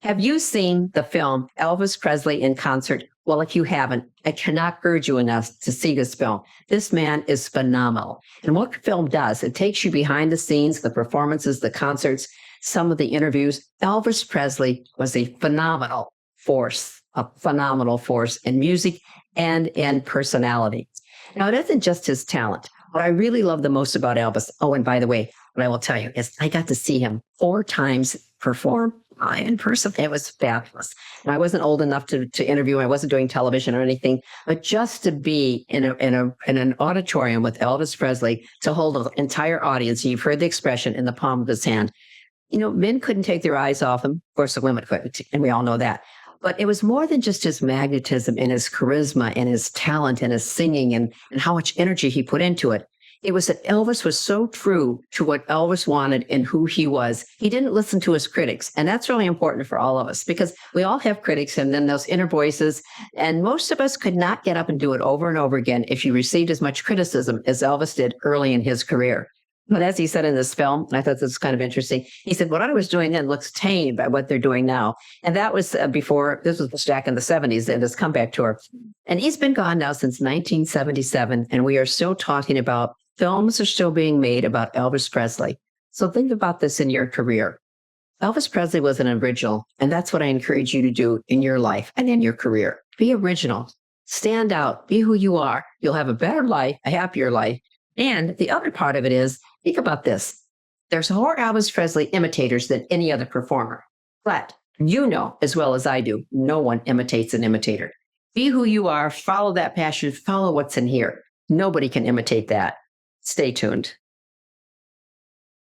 Have you seen the film Elvis Presley in concert? Well, if you haven't, I cannot urge you enough to see this film. This man is phenomenal. And what the film does, it takes you behind the scenes, the performances, the concerts, some of the interviews. Elvis Presley was a phenomenal force in music and in personality. Now, it isn't just his talent. What I really love the most about Elvis, oh, and by the way, what I will tell you is I got to see him 4 times perform in person. It was fabulous. And I wasn't old enough to interview. I wasn't doing television or anything, but just to be in an auditorium with Elvis Presley, to hold an entire audience. You've heard the expression, in the palm of his hand. You know, men couldn't take their eyes off him. Of course, the women couldn't, and we all know that. But it was more than just his magnetism and his charisma and his talent and his singing and how much energy he put into it. It was that Elvis was so true to what Elvis wanted and who he was. He didn't listen to his critics. And that's really important for all of us, because we all have critics and then those inner voices. And most of us could not get up and do it over and over again if you received as much criticism as Elvis did early in his career. But as he said in this film, and I thought this was kind of interesting, he said, what I was doing then looks tame by what they're doing now. And that was before, this was back in the 70s and his comeback tour. And he's been gone now since 1977. And we are still talking about, films are still being made about Elvis Presley. So think about this in your career. Elvis Presley was an original, and that's what I encourage you to do in your life and in your career. Be original, stand out, be who you are. You'll have a better life, a happier life. And the other part of it is, think about this. There's more Elvis Presley imitators than any other performer. But you know, as well as I do, no one imitates an imitator. Be who you are, follow that passion, follow what's in here. Nobody can imitate that. Stay tuned.